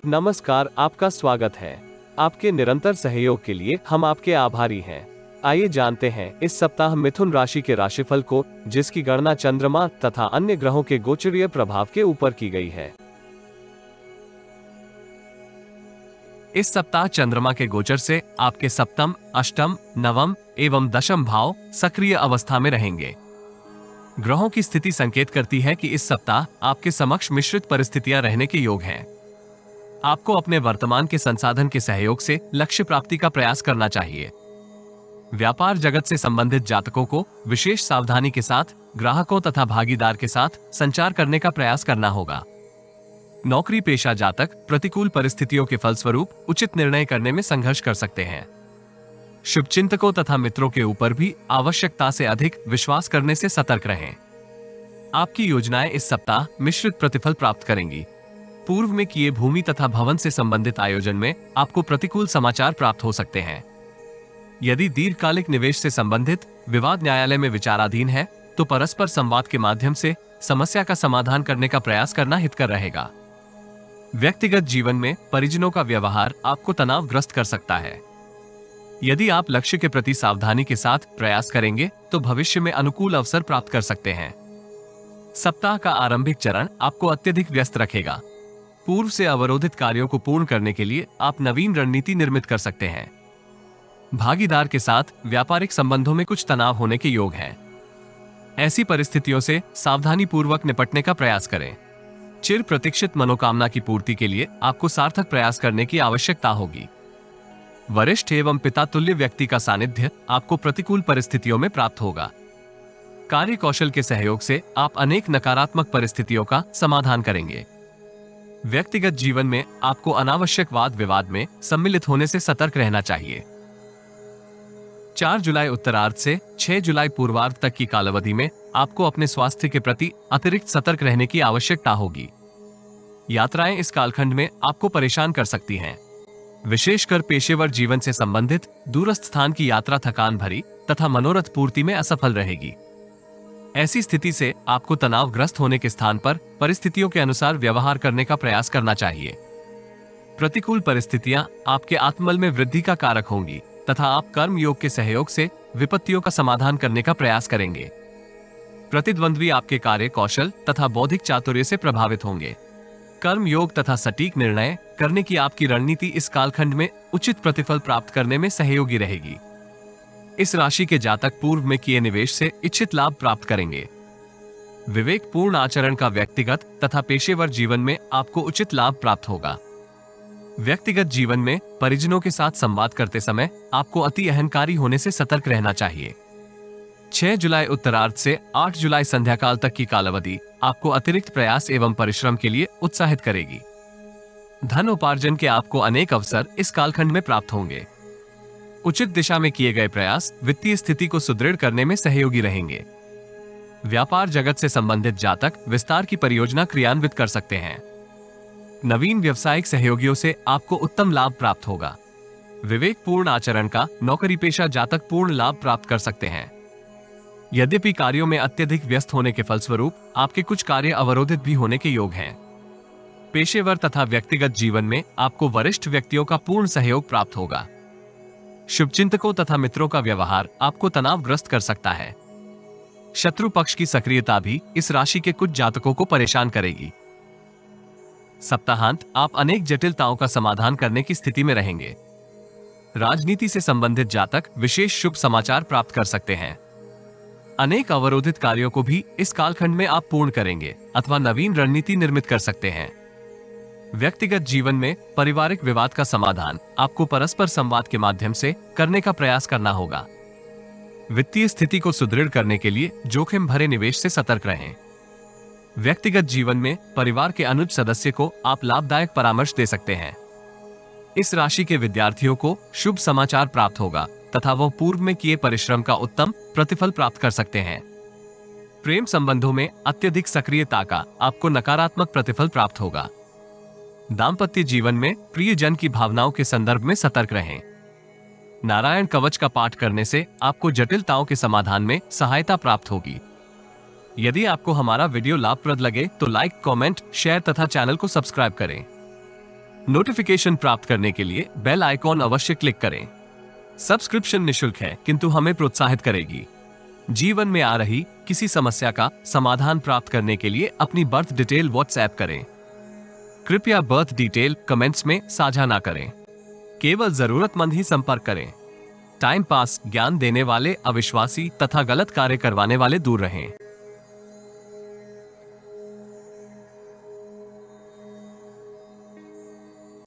नमस्कार, आपका स्वागत है। आपके निरंतर सहयोग के लिए हम आपके आभारी हैं। आइए जानते हैं इस सप्ताह मिथुन राशि के राशिफल को, जिसकी गणना चंद्रमा तथा अन्य ग्रहों के गोचरीय प्रभाव के ऊपर की गई है। इस सप्ताह चंद्रमा के गोचर से आपके सप्तम, अष्टम, नवम एवं दशम भाव सक्रिय अवस्था में रहेंगे। ग्रहों की स्थिति संकेत करती है कि इस सप्ताह आपके समक्ष मिश्रित परिस्थितियां रहने के योग हैं। आपको अपने वर्तमान के संसाधन के सहयोग से लक्ष्य प्राप्ति का प्रयास करना चाहिए। व्यापार जगत से संबंधित जातकों को विशेष सावधानी के साथ ग्राहकों तथा भागीदार के साथ संचार करने का प्रयास करना होगा। नौकरी पेशा जातक प्रतिकूल परिस्थितियों के फलस्वरूप उचित निर्णय करने में संघर्ष कर सकते हैं। शुभचिंतकों तथा मित्रों के ऊपर भी आवश्यकता से अधिक विश्वास करने से सतर्क रहें। आपकी योजनाएं इस सप्ताह मिश्रित प्रतिफल प्राप्त करेंगी। पूर्व में किए भूमि तथा भवन से संबंधित आयोजन में आपको प्रतिकूल समाचार प्राप्त हो सकते हैं। यदि दीर्घकालिक निवेश से संबंधित विवाद न्यायालय में विचाराधीन है, तो परस्पर संवाद के माध्यम से समस्या का समाधान करने का प्रयास करना हितकर रहेगा। व्यक्तिगत जीवन में परिजनों का व्यवहार आपको तनावग्रस्त कर सकता है। यदि आप लक्ष्य के प्रति सावधानी के साथ प्रयास करेंगे तो भविष्य में अनुकूल अवसर प्राप्त कर सकते हैं। सप्ताह का आरंभिक चरण आपको अत्यधिक व्यस्त रखेगा। पूर्व से अवरोधित कार्यों को पूर्ण करने के लिए आप नवीन रणनीति निर्मित कर सकते हैं। भागीदार के साथ व्यापारिक संबंधों में कुछ तनाव होने के योग हैं। ऐसी परिस्थितियों से सावधानी पूर्वक निपटने का प्रयास करें। चिर प्रतीक्षित मनोकामना की पूर्ति के लिए आपको सार्थक प्रयास करने की आवश्यकता होगी। वरिष्ठ एवं पिता तुल्य व्यक्ति का सानिध्य आपको प्रतिकूल परिस्थितियों में प्राप्त होगा। कार्य कौशल के सहयोग से आप अनेक नकारात्मक परिस्थितियों का समाधान करेंगे। व्यक्तिगत जीवन में आपको अनावश्यक वाद विवाद में सम्मिलित होने से सतर्क रहना चाहिए। 4 जुलाई उत्तरार्ध से 6 जुलाई पूर्वार्ध तक की कालावधि में आपको अपने स्वास्थ्य के प्रति अतिरिक्त सतर्क रहने की आवश्यकता होगी। यात्राएं इस कालखंड में आपको परेशान कर सकती हैं। विशेषकर पेशेवर जीवन से संबंधित दूरस्थ स्थान की यात्रा थकान भरी तथा मनोरथ पूर्ति में असफल रहेगी। ऐसी स्थिति से आपको तनावग्रस्त होने के स्थान पर परिस्थितियों के अनुसार व्यवहार करने का प्रयास करना चाहिए। प्रतिकूल परिस्थितियां आपके आत्मबल में वृद्धि का कारक होंगी तथा आप कर्म योग के सहयोग से विपत्तियों का समाधान करने का प्रयास करेंगे। प्रतिद्वंद्वी आपके कार्य कौशल तथा बौद्धिक चातुर्य से प्रभावित होंगे। कर्म योग तथा सटीक निर्णय करने की आपकी रणनीति इस कालखंड में उचित प्रतिफल प्राप्त करने में सहयोगी रहेगी। इस राशि के जातक पूर्व में किए निवेश से इच्छित लाभ प्राप्त करेंगे। विवेकपूर्ण आचरण का व्यक्तिगत तथा पेशेवर जीवन में आपको उचित लाभ प्राप्त होगा। व्यक्तिगत जीवन में परिजनों के साथ संवाद करते समय आपको अति अहंकारी होने से सतर्क रहना चाहिए। 6 जुलाई उत्तरार्ध से 8 जुलाई संध्याकाल तक की कालावधि आपको अतिरिक्त प्रयास एवं परिश्रम के लिए उत्साहित करेगी। धन उपार्जन के आपको अनेक अवसर इस कालखंड में प्राप्त होंगे। उचित दिशा में किए गए प्रयास वित्तीय स्थिति को सुदृढ़ करने में सहयोगी रहेंगे। व्यापार जगत से संबंधित जातक विस्तार की परियोजना क्रियान्वित कर सकते हैं। नवीन व्यावसायिक सहयोगियों से आपको उत्तम लाभ प्राप्त होगा। विवेकपूर्ण आचरण का नौकरी पेशा जातक पूर्ण लाभ प्राप्त कर सकते हैं। यद्यपि कार्यों में अत्यधिक व्यस्त होने के फलस्वरूप आपके कुछ कार्य अवरोधित भी होने के योग हैं। पेशेवर तथा व्यक्तिगत जीवन में आपको वरिष्ठ व्यक्तियों का पूर्ण सहयोग प्राप्त होगा। शुभचिंतकों तथा मित्रों का व्यवहार आपको तनावग्रस्त कर सकता है। शत्रु पक्ष की सक्रियता भी इस राशि के कुछ जातकों को परेशान करेगी। सप्ताहांत आप अनेक जटिलताओं का समाधान करने की स्थिति में रहेंगे। राजनीति से संबंधित जातक विशेष शुभ समाचार प्राप्त कर सकते हैं। अनेक अवरोधित कार्यों को भी इस कालखंड में आप पूर्ण करेंगे अथवा नवीन रणनीति निर्मित कर सकते हैं। व्यक्तिगत जीवन में पारिवारिक विवाद का समाधान आपको परस्पर संवाद के माध्यम से करने का प्रयास करना होगा। वित्तीय स्थिति को सुदृढ़ करने के लिए जोखिम भरे निवेश से सतर्क रहें। व्यक्तिगत जीवन में परिवार के अनुज सदस्य को आप लाभदायक परामर्श दे सकते हैं। इस राशि के विद्यार्थियों को शुभ समाचार प्राप्त होगा तथा वह पूर्व में किए परिश्रम का उत्तम प्रतिफल प्राप्त कर सकते हैं। प्रेम संबंधों में अत्यधिक सक्रियता का आपको नकारात्मक प्रतिफल प्राप्त होगा। दाम्पत्य जीवन में प्रियजन की भावनाओं के संदर्भ में सतर्क रहें। नारायण कवच का पाठ करने से आपको जटिलताओं के समाधान में सहायता प्राप्त होगी। यदि आपको हमारा वीडियो लाभप्रद लगे तो लाइक, कमेंट, शेयर तथा चैनल को सब्सक्राइब करें। नोटिफिकेशन प्राप्त करने के लिए बेल आइकॉन अवश्य क्लिक करें। सब्सक्रिप्शन निशुल्क है, किंतु हमें प्रोत्साहित करेगी। जीवन में आ रही किसी समस्या का समाधान प्राप्त करने के लिए अपनी बर्थ डिटेल व्हाट्सएप करें। कृपया बर्थ डिटेल कमेंट्स में साझा ना करें। केवल जरूरतमंद ही संपर्क करें। टाइम पास, ज्ञान देने वाले अविश्वासी तथा गलत कार्य करवाने वाले दूर रहें।